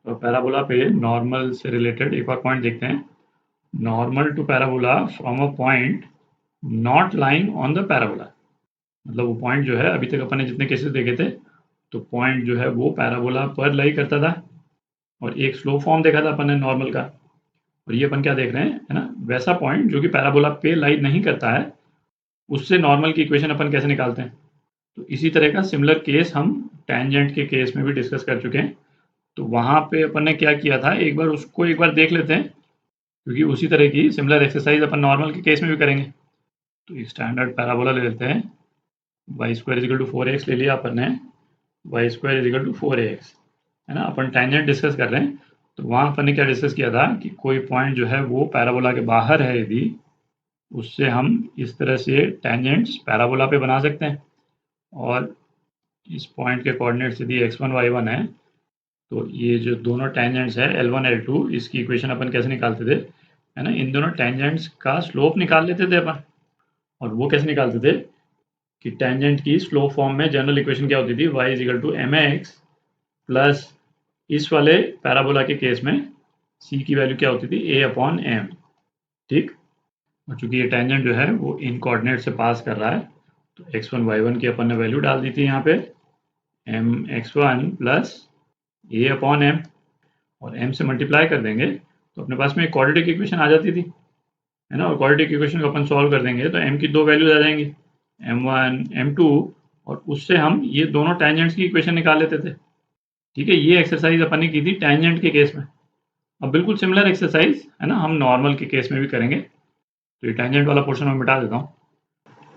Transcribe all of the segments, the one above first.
तो पैराबोला पे नॉर्मल से रिलेटेड एक और पॉइंट देखते हैं। Normal to parabola from a point not lying on the parabola. मतलब वो पॉइंट जो है, अभी तक अपन ने जितने केसेस देखे थे, तो पॉइंट जो है वो पैराबोला पर लाई करता था और एक स्लो फॉर्म देखा था अपन ने नॉर्मल का। और ये अपन क्या देख रहे हैं, है ना, वैसा पॉइंट जो कि पैराबोला पे लाई नहीं करता है, उससे नॉर्मल की इक्वेशन अपन कैसे निकालते हैं। तो इसी तरह का सिमिलर केस हम टेंजेंट के केस में भी डिस्कस कर चुके हैं। तो वहाँ पे अपन ने क्या किया था, एक बार उसको एक बार देख लेते हैं, क्योंकि उसी तरह की सिमिलर एक्सरसाइज अपन नॉर्मल के केस में भी करेंगे। तो एक स्टैंडर्ड पैराबोला ले लेते हैं। Y square is equal to 4x ले लिया अपन ने, Y square is equal to 4ax, है ना। अपन टेंजेंट डिस्कस कर रहे हैं, तो वहाँ अपन ने क्या डिस्कस किया था कि कोई पॉइंट जो है वो पैराबोला के बाहर है यदि, उससे हम इस तरह से टेंजेंट्स पैराबोला पे बना सकते हैं। और इस पॉइंट के कोऑर्डिनेट्स यदि x1 y1 है, तो ये जो दोनों टेंजेंट्स है L1 L2, इसकी इक्वेशन अपन कैसे निकालते थे, है ना, इन दोनों टेंजेंट्स का स्लोप निकाल लेते थे अपन। और वो कैसे निकालते थे कि टेंजेंट की स्लोप फॉर्म में जनरल इक्वेशन क्या होती थी, y is equal to mx plus इस वाले पैराबोला के केस में c की वैल्यू क्या होती थी, a अपॉन m। ठीक। और चूंकि ये टेंजेंट जो है वो इन कोऑर्डिनेट से पास कर रहा है, तो x1 y1 की अपन ने वैल्यू डाल दी थी यहाँ पे, mx1 plus a upon m, और m से मल्टीप्लाई कर देंगे तो अपने पास में एक क्वाड्रेटिक इक्वेशन आ जाती थी, है ना। और क्वाड्रेटिक इक्वेशन को अपन सॉल्व कर देंगे तो m की दो वैल्यूज आ जाएंगी, m1 m2, और उससे हम ये दोनों टेंजेंट्स की इक्वेशन निकाल लेते थे। ठीक है, ये एक्सरसाइज अपन ने की थी टेंजेंट के केस में। अब बिल्कुल सिमिलर एक्सरसाइज, है ना, हम नॉर्मल के केस में भी करेंगे। तो ये टेंजेंट वाला पोर्शन मैं मिटा देता हूँ।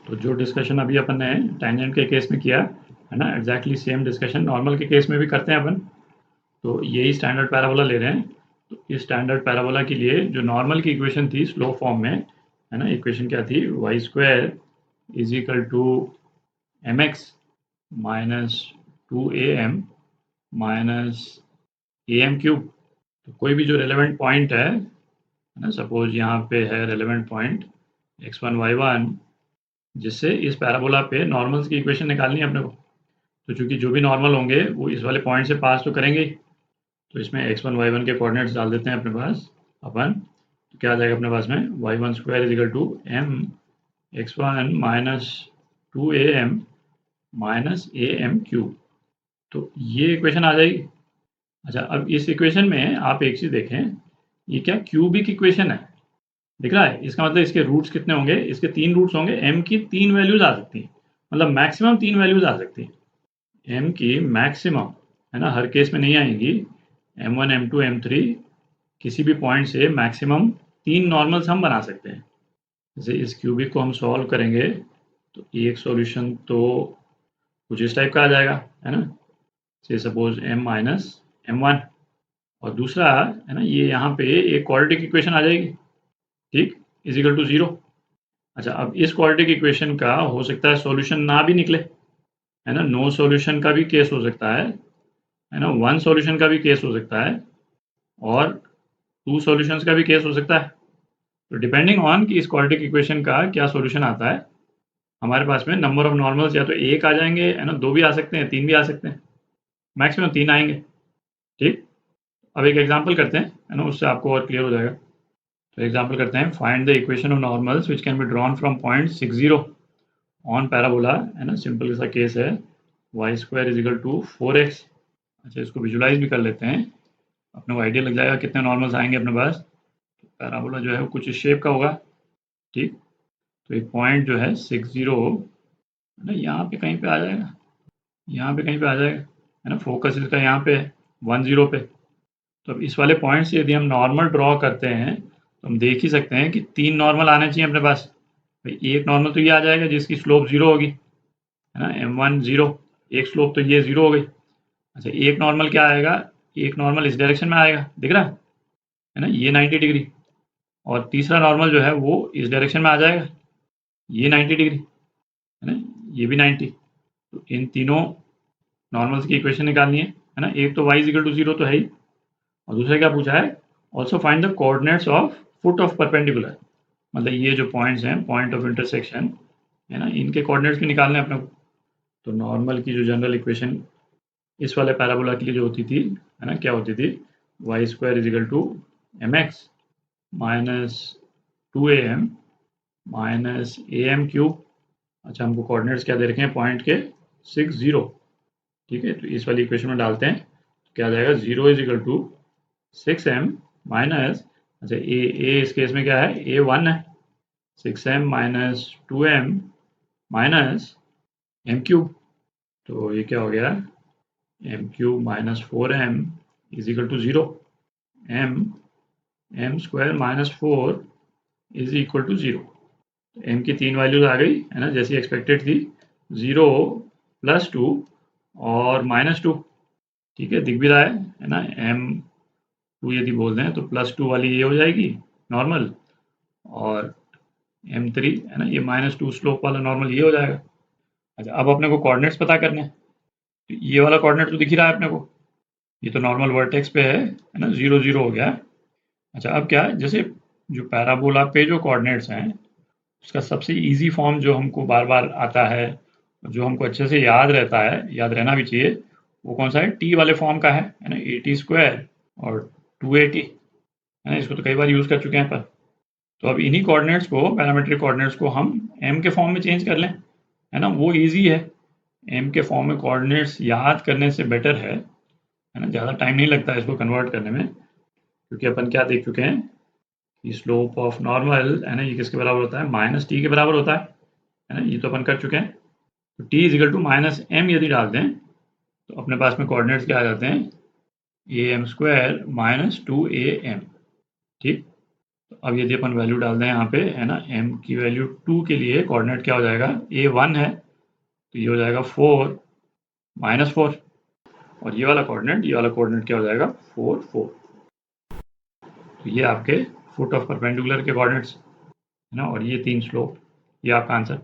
तो जो डिस्कशन अभी अपन ने टेंजेंट के केस में किया, है ना, एग्जैक्टली सेम डिस्कशन नॉर्मल के केस में भी करते हैं अपन। तो यही स्टैंडर्ड पैराबोला ले रहे हैं। तो इस स्टैंडर्ड पैराबोला के लिए जो नॉर्मल की इक्वेशन थी स्लो फॉर्म में, है ना, इक्वेशन क्या थी, y square is equal to m x minus 2am minus am cube. तो कोई भी जो रेलेवेंट पॉइंट है ना, सपोज यहाँ पे है रेलेवेंट पॉइंट x1 y1, जिससे इस पैराबोला पे नॉर्मल्स की इक्वेशन निकालनी है अपने को। तो चूंकि जो भी नॉर्मल होंगे वो इस वाले पॉइंट से पास तो करेंगे ही, तो इसमें x1 y1 के कोऑर्डिनेट्स डाल देते हैं अपने पास अपन। तो क्या आ जाएगा अपने पास में, y1 square is equal to m x1 minus 2am minus am cube. तो ये इक्वेशन आ जाएगी। अच्छा, अब इस इक्वेशन में आप एक चीज़ देखें, ये क्या क्यूबिक इक्वेशन है, दिख रहा है। इसका मतलब इसके रूट्स कितने होंगे, इसके 3 रूट्स होंगे, m की 3 वैल्यूज आ सकती हैं, मतलब मैक्सिमम 3 वैल्यूज आ सकती हैं m की मैक्सिमम, है ना, हर केस में नहीं आएंगी। m1 m2 m3 किसी भी पॉइंट से मैक्सिमम 3 नॉर्मल्स हम बना सकते हैं। जैसे इस क्यूबिक को हम सॉल्व करेंगे तो एक सॉल्यूशन तो कुछ इस टाइप का आ जाएगा, है ना, से सपोज m माइनस m1, और दूसरा, है ना, ये यहाँ पे एक क्वाड्रेटिक इक्वेशन आ जाएगी, ठीक, इज इक्वल टू 0। अच्छा, अब इस क्वाड्रेटिक इक्वेशन का हो सकता है सॉल्यूशन ना भी निकले, है ना, नो सॉल्यूशन का भी केस हो सकता है ना, 1 सॉल्यूशन का भी केस हो सकता है, और 2 सॉल्यूशंस का भी केस हो सकता है। तो डिपेंडिंग ऑन कि इस क्वाड्रेटिक इक्वेशन का क्या सॉल्यूशन आता है, हमारे पास में नंबर ऑफ नॉर्मल्स या तो 1 आ जाएंगे, है ना, 2 भी आ सकते हैं, 3 भी आ सकते हैं, मैक्सिमम 3 आएंगे। ठीक। अब एक एग्जांपल करते हैं, है ना, उससे आपको और क्लियर हो जाएगा। तो एग्जांपल करते हैं, find the equation of normals which can be drawn from point 60 on parabola, है ना, सिंपल सा केस है, y square is equal to 4x। अच्छा, इसको विजुलाइज भी कर लेते हैं, अपने को आइडिया लग जाएगा कितने नॉर्मल्स आएंगे अपने पास। तो पैराबोला जो है वो कुछ इस शेप का होगा। ठीक। तो एक पॉइंट जो है 60, है ना, यहाँ पे कहीं पे आ जाएगा, यहाँ पे कहीं पे आ जाएगा, है ना, फोकस इसका यहाँ पे 10 पे। तो अब इस वाले पॉइंट से यदि हम नॉर्मल ड्रॉ करते हैं तो हम देख ही सकते हैं कि 3 नॉर्मल आने चाहिए अपने पास। भाई एक नॉर्मल तो ये आ जाएगा जिसकी स्लोप 0 होगी, है ना, m1 0, एक स्लोप तो ये 0 हो गई। अच्छा, एक नॉर्मल क्या आएगा, एक नॉर्मल इस डायरेक्शन में आएगा, दिख रहा है ना, ये 90 डिग्री, और तीसरा नॉर्मल जो है वो इस डायरेक्शन में आ जाएगा, ये 90 डिग्री, है ना, ये भी 90। तो इन तीनों नॉर्मल्स की इक्वेशन निकालनी है ना। एक तो y इक्वल टू 0 तो है ही, और दूसरा क्या पूछा है, also find the coordinates of foot of perpendicular, मतलब ये जो पॉइंट्स हैं, पॉइंट ऑफ इंटरसेक्शन, है ना, इनके कोऑर्डिनेट्स भी निकालने हैं अपने को। तो नॉर्मल की जो जनरल इक्वेशन इस वाले पैराबोला के लिए जो होती थी, है ना, क्या होती थी, y square is equal to m x minus 2am minus am cube. अच्छा, हमको कोऑर्डिनेट्स क्या दे रखे हैं पॉइंट के 6 0। ठीक है, तो इस वाली इक्वेशन में डालते हैं तो क्या आ जाएगा 0 is equal to 6m minus, अच्छा ए इस केस में क्या है a 1 है, 6m minus 2m minus m cube. तो ये क्या हो गया m cube minus 4m is equal to 0। m square minus 4 is equal to 0। m की 3 वैल्यूज आ गई है ना, जैसी एक्सपेक्टेड थी, 0 प्लस 2 और माइनस 2। ठीक है, दिख भी रहा है ना, m2 यदि बोल दें तो प्लस 2 वाली ये हो जाएगी नॉर्मल, और m3 है ना, ये माइनस 2 स्लोप वाला नॉर्मल ये हो जाएगा। अच्छा, अब अपने को कोऑर्डिनेट्स पता करने हैं, तो ये वाला कोऑर्डिनेट तो दिख ही रहा है अपने को, ये तो नॉर्मल वर्टेक्स पे है ना, 0 0 हो गया है। अच्छा, अब क्या है, जैसे जो पैराबोला पे जो कोऑर्डिनेट्स हैं उसका सबसे इजी फॉर्म जो हमको बार बार आता है, जो हमको अच्छे से याद रहता है, याद रहना भी चाहिए, वो कौन सा है, टी वाले फॉर्म का है ना, ए स्क्वायर और 2at है ना, इसको तो कई बार यूज़ कर चुके हैं पर। तो अब इन्हीं कोऑर्डिनेट्स को, पैरामेट्रिक कोऑर्डिनेट्स को हम m के फॉर्म में चेंज कर लें, है ना, वो ईजी है। m के फॉर्म में कोऑर्डिनेट्स याद करने से बेटर है ना, ज़्यादा टाइम नहीं लगता है इसको कन्वर्ट करने में, क्योंकि अपन क्या देख चुके हैं कि स्लोप ऑफ नॉर्मल है ना, ये किसके बराबर होता है, माइनस टी के बराबर होता है ना, ये तो अपन कर चुके हैं। तो t is equal to minus m यदि डाल दें तो अपने पास में कोऑर्डिनेट्स क्या आ जाते हैं, A M square minus 2am। ठीक, तो अब यदि अपन वैल्यू डाल दें यहाँ पे है ना, m की वैल्यू 2 के लिए कोऑर्डिनेट क्या हो जाएगा, a1 है तो ये हो जाएगा 4 माइनस 4, और ये वाला कोऑर्डिनेट क्या हो जाएगा 4 4। तो ये आपके फुट ऑफ परपेंडिकुलर के कोऑर्डिनेट्स है ना, और ये 3 स्लोप, ये आपका आंसर।